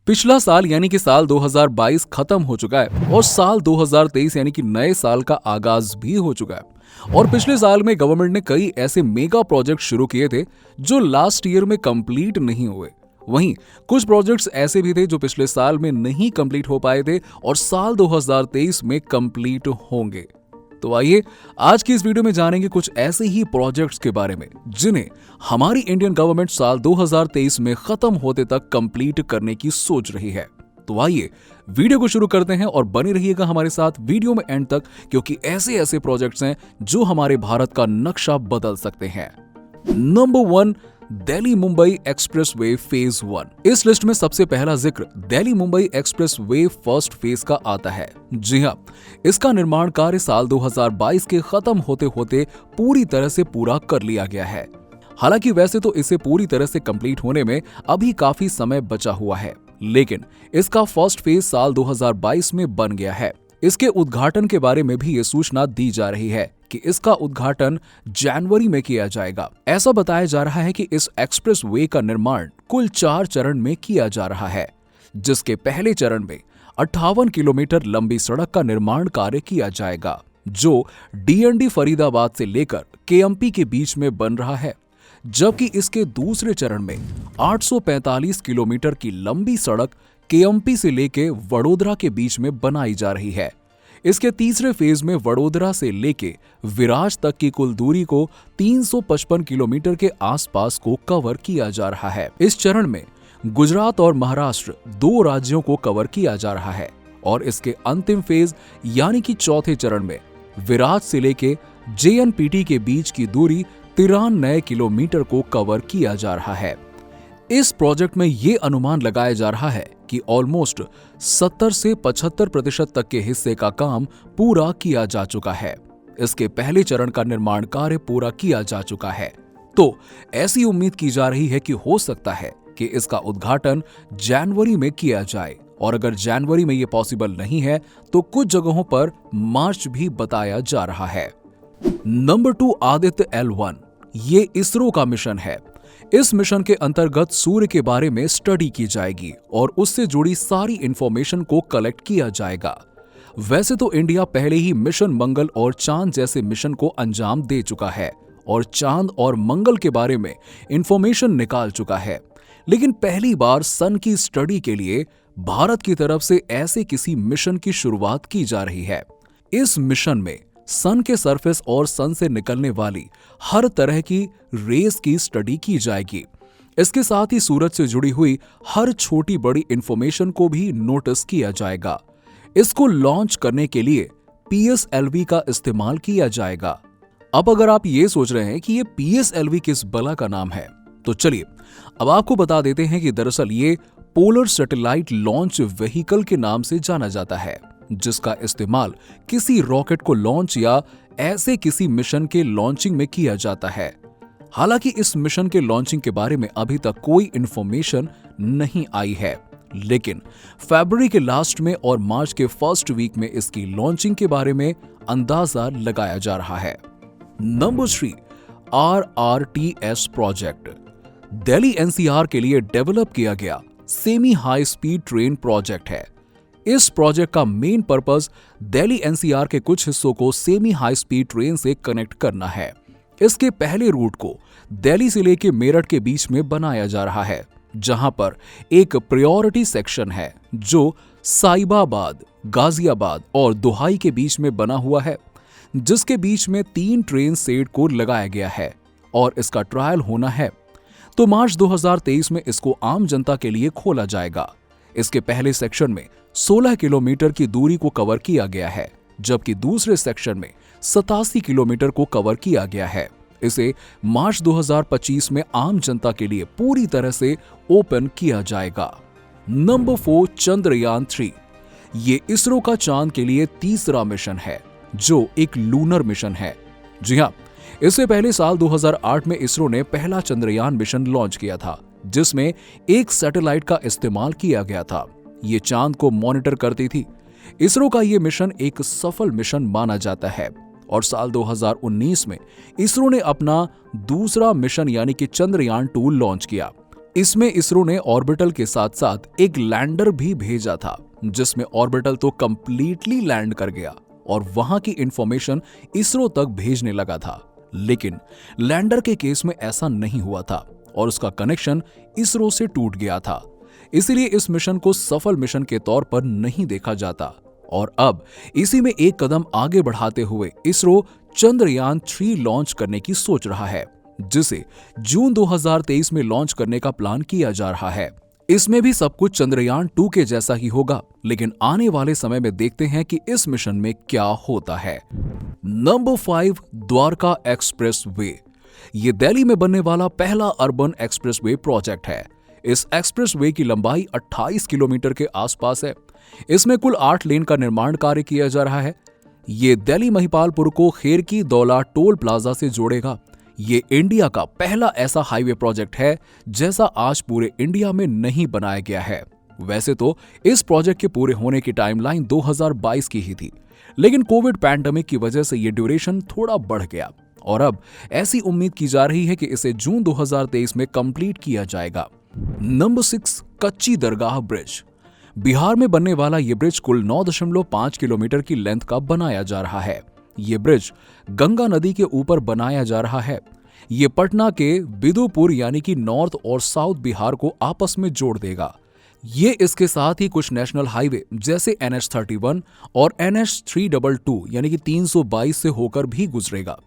पिछला साल यानी कि साल 2022 खत्म हो चुका है और साल 2023 यानी कि नए साल का आगाज भी हो चुका है। और पिछले साल में गवर्नमेंट ने कई ऐसे मेगा प्रोजेक्ट शुरू किए थे जो लास्ट ईयर में कंप्लीट नहीं हुए। वहीं कुछ प्रोजेक्ट्स ऐसे भी थे जो पिछले साल में नहीं कंप्लीट हो पाए थे और साल 2023 में कंप्लीट होंगे। तो आइए आज की इस वीडियो में जानेंगे कुछ ऐसे ही प्रोजेक्ट्स के बारे में जिन्हें हमारी इंडियन गवर्नमेंट साल 2023 में खत्म होते तक कंप्लीट करने की सोच रही है। तो आइए वीडियो को शुरू करते हैं और बने रहिएगा हमारे साथ वीडियो में एंड तक, क्योंकि ऐसे ऐसे प्रोजेक्ट्स हैं जो हमारे भारत का नक्शा बदल सकते हैं। Number 1, Delhi Mumbai expressway phase 1। इस लिस्ट में सबसे पहला जिक्र Delhi Mumbai expressway first phase का आता है। जी हां, इसका निर्माण कार्य साल 2022 के खत्म होते होते पूरी तरह से पूरा कर लिया गया है। हालांकि वैसे तो इसे पूरी तरह से कंप्लीट होने में अभी काफी समय बचा हुआ है, लेकिन इसका फर्स्ट फेज साल 2022 में बन गया है। इसके उद्घाटन के बारे में भी ये सूचना दी जा रही है कि इसका उद्घाटन जनवरी में किया जाएगा। ऐसा बताया जा रहा है कि इस एक्सप्रेस वे का निर्माण कुल 4 चरण में किया जा रहा है, जिसके पहले चरण में 58 किलोमीटर लंबी सड़क का निर्माण कार्य किया जाएगा, जो डीएनडी फरीदाबाद से लेकर केएमपी के बीच में बन रहा है। जबकि इसके दूसरे चरण में 845 किलोमीटर की लंबी सड़क केएमपी से लेके वडोदरा के बीच में बनाई जा रही है। इसके तीसरे फेज में वडोदरा से लेके विराज तक की कुल दूरी को 355 किलोमीटर के आसपास को कवर किया जा रहा है। इस चरण में गुजरात और महाराष्ट्र 2 राज्यों को कवर किया जा रहा है और इसके अंतिम फेज यानी कि चौथे चरण में विराज से लेके जेएनपीटी के बीच की दूरी 93 किलोमीटर को कवर किया जा रहा है। इस प्रोजेक्ट में ये अनुमान लगाया जा रहा है कि ऑलमोस्ट 70 से 75% तक के हिस्से का काम पूरा किया जा चुका है। इसके पहले चरण का निर्माण कार्य पूरा किया जा चुका है, तो ऐसी उम्मीद की जा रही है कि हो सकता है कि इसका उद्घाटन जनवरी में किया जाए, और अगर जनवरी में ये पॉसिबल नहीं है तो कुछ जगहों पर मार्च भी बताया जा रहा है। Number 2, Aditya L1। ये इसरो का मिशन है। इस मिशन के अंतर्गत सूर्य के बारे में स्टडी की जाएगी और उससे जुड़ी सारी इंफॉर्मेशन को कलेक्ट किया जाएगा। वैसे तो इंडिया पहले ही मिशन मंगल और चांद जैसे मिशन को अंजाम दे चुका है और चांद और मंगल के बारे में इंफॉर्मेशन निकाल चुका है, लेकिन पहली बार सन की स्टडी के लिए भारत की तरफ से ऐसे किसी मिशन की शुरुआत की जा रही है। इस मिशन में सन के सरफेस और सन से निकलने वाली हर तरह की रेस की स्टडी की जाएगी। इसके साथ ही सूरज से जुड़ी हुई हर छोटी बड़ी इंफॉर्मेशन को भी नोटिस किया जाएगा। इसको लॉन्च करने के लिए PSLV का इस्तेमाल किया जाएगा। अब अगर आप ये सोच रहे हैं कि ये PSLV किस बला का नाम है, तो चलिए अब आपको बता देते हैं कि दरअसल ये पोलर सैटेलाइट लॉन्च व्हीकल के नाम से जाना जाता है, जिसका इस्तेमाल किसी रॉकेट को लॉन्च या ऐसे किसी मिशन के लॉन्चिंग में किया जाता है। हालांकि इस मिशन के लॉन्चिंग के बारे में अभी तक कोई इंफॉर्मेशन नहीं आई है, लेकिन फरवरी के लास्ट में और मार्च के फर्स्ट वीक में इसकी लॉन्चिंग के बारे में अंदाजा लगाया जा रहा है। Number 3, RRTS project. Delhi NCR के लिए डेवलप किया गया semi high speed train project है। इस प्रोजेक्ट का मेन पर्पस दिल्ली NCR के कुछ हिस्सों को सेमी हाई स्पीड ट्रेन से कनेक्ट करना है। इसके पहले रूट को दिल्ली से लेकर मेरठ के बीच में बनाया जा रहा है, जहां पर एक प्रायोरिटी सेक्शन है जो साहिबाबाद, गाजियाबाद और दोहाई के बीच में बना हुआ है, जिसके बीच में 3 ट्रेन सेट को लगाया गया है और इसका ट्रायल होना है। तो मार्च 2023 में इसको आम जनता के लिए खोला जाएगा। इसके पहले सेक्शन में 16 किलोमीटर की दूरी को कवर किया गया है, जबकि दूसरे सेक्शन में 87 किलोमीटर को कवर किया गया है। इसे मार्च 2025 में आम जनता के लिए पूरी तरह से ओपन किया जाएगा। नंबर 4, चंद्रयान 3। ये इसरो का चांद के लिए तीसरा मिशन है, जो एक लूनर मिशन है। जी हां, इससे पहले साल 2008 में इसरो ने पहला चंद्रयान मिशन लॉन्च किया था, जिसमें एक सैटेलाइट का इस्तेमाल किया गया था। ये चांद को मॉनिटर करती थी। इसरो का ये मिशन एक सफल मिशन माना जाता है और साल 2019 में इसरो ने अपना दूसरा मिशन यानी कि चंद्रयान 2 लॉन्च किया। इसमें इसरो ने ऑर्बिटल के साथ साथ एक लैंडर भी भेजा था, जिसमें ऑर्बिटल तो कंप्लीटली लैंड कर गया और वहां की इंफॉर्मेशन इसरो तक भेजने लगा था। लेकिन लैंडर के केस में ऐसा नहीं हुआ था और उसका कनेक्शन इसरो से टूट गया था। इसलिए इस मिशन को सफल मिशन के तौर पर नहीं देखा जाता और अब इसी में एक कदम आगे बढ़ाते हुए इसरो चंद्रयान 3 लॉन्च करने की सोच रहा है, जिसे जून 2023 में लॉन्च करने का प्लान किया जा रहा है। इसमें भी सब कुछ चंद्रयान 2 के जैसा ही होगा, लेकिन आने वाले समय में देखते हैं कि इस मिशन में क्या होता है। Number 5, Dwarka express way. ये दिल्ली में बनने वाला पहला अर्बन एक्सप्रेस वे प्रोजेक्ट है। इस एक्सप्रेस वे की लंबाई 28 किलोमीटर के आसपास है। इसमें कुल 8 लेन का निर्माण कार्य किया जा रहा है। ये दिल्ली महिपालपुर को खेरकी दौला टोल प्लाजा से जोड़ेगा। ये इंडिया का पहला ऐसा हाईवे प्रोजेक्ट है जैसा आज पूरे इंडिया में नहीं बनाया गया है। वैसे तो इस प्रोजेक्ट के पूरे होने की टाइमलाइन 2022 की ही थी, लेकिन कोविड पैंडेमिक की वजह से ये ड्यूरेशन थोड़ा बढ़ गया और अब ऐसी उम्मीद की जा रही है कि इसे जून 2023 में कंप्लीट किया जाएगा। नंबर 6, कच्ची दरगाह ब्रिज। बिहार में बनने वाला ये ब्रिज कुल 9.5 किलोमीटर की लेंथ का बनाया जा रहा है। ये ब्रिज गंगा नदी के ऊपर बनाया जा रहा है। ये पटना के बिदुपुर यानी कि नॉर्थ और साउथ बिहार को आपस में जोड़ देगा। ये इसके साथ ही कुछ नेशनल हाईवे जैसे NH-31 और NH-322 यानी कि 322 से होकर भी गुजरेगा।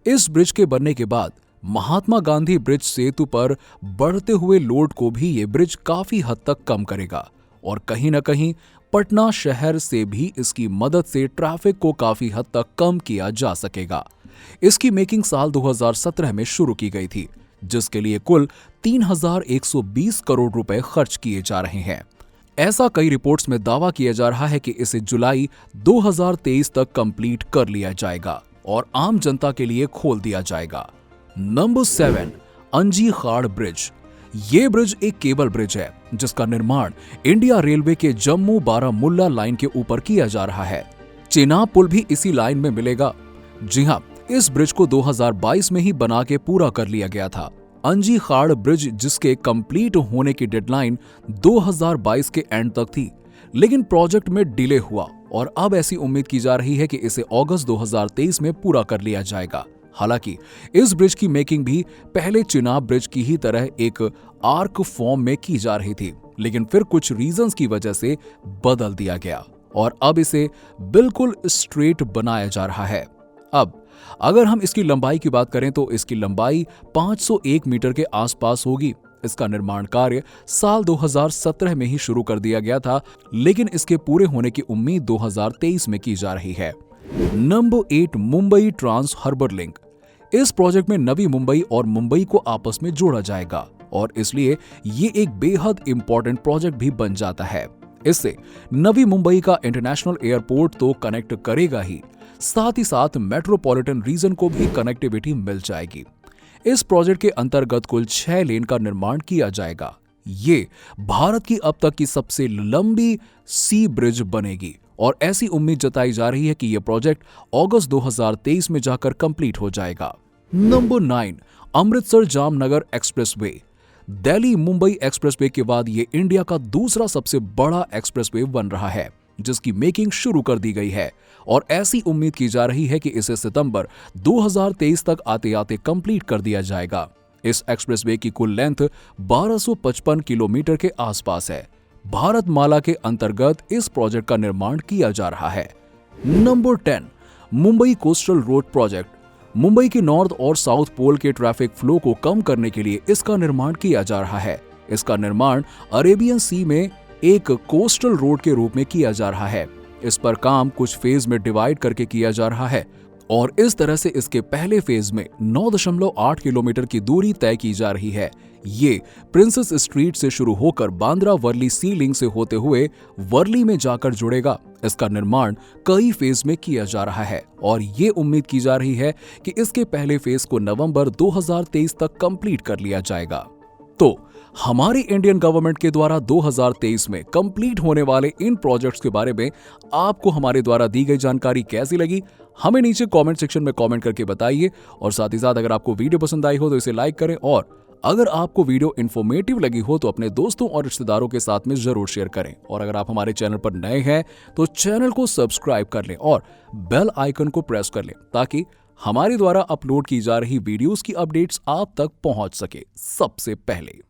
इस ब्रिज के बनने के बाद महात्मा गांधी ब्रिज सेतु पर बढ़ते हुए लोड को भी ये ब्रिज काफी हद तक कम करेगा और कहीं न कहीं पटना शहर से भी इसकी मदद से ट्रैफिक को काफी हद तक कम किया जा सकेगा। इसकी मेकिंग साल 2017 में शुरू की गई थी, जिसके लिए कुल 3,120 करोड़ रुपए खर्च किए जा रहे हैं। ऐसा कई रिपोर्ट्स में दावा किया जा रहा है कि इसे जुलाई 2023 तक कंप्लीट कर लिया जाएगा और आम जनता के लिए खोल दिया जाएगा। नंबर 7, अंजी खाड़ ब्रिज। ये ब्रिज एक केबल ब्रिज है जिसका निर्माण इंडिया रेलवे के जम्मू बारामुल्ला लाइन के ऊपर किया जा रहा है। चेनाब पुल भी इसी लाइन में मिलेगा। जी हां, इस ब्रिज को 2022 में ही बना के पूरा कर लिया गया था। अंजी खाड़ ब्रिज जिसके कंप्लीट होने की डेडलाइन 2022 के एंड तक थी, लेकिन प्रोजेक्ट में डिले हुआ और अब ऐसी उम्मीद की जा रही है कि इसे अगस्त 2023 में पूरा कर लिया जाएगा। हालांकि इस ब्रिज की मेकिंग भी पहले चिनाब ब्रिज की ही तरह एक आर्क फॉर्म में की जा रही थी, लेकिन फिर कुछ रीजंस की वजह से बदल दिया गया और अब इसे बिल्कुल स्ट्रेट बनाया जा रहा है। अब अगर हम इसकी लंबाई की बात करें तो इसकी लंबाई 501 मीटर के आसपास होगी। इसका निर्माण कार्य साल 2017 में ही शुरू कर दिया गया था, लेकिन इसके पूरे होने की उम्मीद 2023 में की जा रही है। Number 8, Mumbai trans harbour link. इस प्रोजेक्ट में नवी मुंबई और मुंबई को आपस में जोड़ा जाएगा और इसलिए ये एक बेहद इंपॉर्टेंट प्रोजेक्ट भी बन जाता है। इससे नवी मुंबई का इंटरनेशनल एयरपोर्ट तो कनेक्ट करेगा ही, साथ ही साथ मेट्रोपॉलिटन रीजन को भी कनेक्टिविटी मिल जाएगी। इस प्रोजेक्ट के अंतर्गत कुल 6 लेन का निर्माण किया जाएगा। ये भारत की अब तक की सबसे लंबी सी ब्रिज बनेगी और ऐसी उम्मीद जताई जा रही है कि यह प्रोजेक्ट अगस्त 2023 में जाकर कंप्लीट हो जाएगा। Number 9, Amritsar Jamnagar expressway. Delhi Mumbai expressway के बाद ये इंडिया का दूसरा सबसे बड़ा एक्सप्रेसवे बन रहा है, जिसकी मेकिंग शुरू कर दी गई है और ऐसी उम्मीद की जा रही है कि इसे सितंबर 2023 तक आते आते कंप्लीट कर दिया जाएगा। इस एक्सप्रेसवे की कुल लेंथ 1255 किलोमीटर के आसपास है। भारतमाला के अंतर्गत इस प्रोजेक्ट का निर्माण किया जा रहा है। Number 10, Mumbai coastal road project. Mumbai के नॉर्थ और साउथ पोल के ट्रैफिक फ्लो को कम करने के लिए इसका निर्माण किया जा रहा है। इसका निर्माण अरेबियन सी में एक कोस्टल रोड के रूप में किया जा रहा है। इस पर काम कुछ फेज में डिवाइड करके किया जा रहा है और इस तरह से इसके पहले फेज में 9.8 किलोमीटर की दूरी तय की जा रही है। ये प्रिंसेस स्ट्रीट से शुरू होकर बांद्रा वर्ली सी लिंक से होते हुए वर्ली में जाकर जुड़ेगा। इसका निर्माण कई फेज में किया जा रहा है और ये उम्मीद की जा रही है कि इसके पहले फेज को नवंबर 2023 तक कंप्लीट कर लिया जाएगा। तो हमारी इंडियन गवर्नमेंट के द्वारा 2023 में कंप्लीट होने वाले इन प्रोजेक्ट्स के बारे में आपको हमारे द्वारा दी गई जानकारी कैसी लगी, हमें नीचे कमेंट सेक्शन में कमेंट करके बताइए और साथ ही साथ अगर आपको वीडियो पसंद आई हो तो इसे लाइक करें और अगर आपको वीडियो इन्फॉर्मेटिव लगी हो तो अपने दोस्तों और रिश्तेदारों के साथ में जरूर शेयर करें। और अगर आप हमारे चैनल पर नए हैं तो चैनल को सब्सक्राइब कर लें और बेल आइकन को प्रेस कर लें ताकि हमारे द्वारा अपलोड की जा रही वीडियोस की अपडेट्स आप तक पहुंच सके सबसे पहले।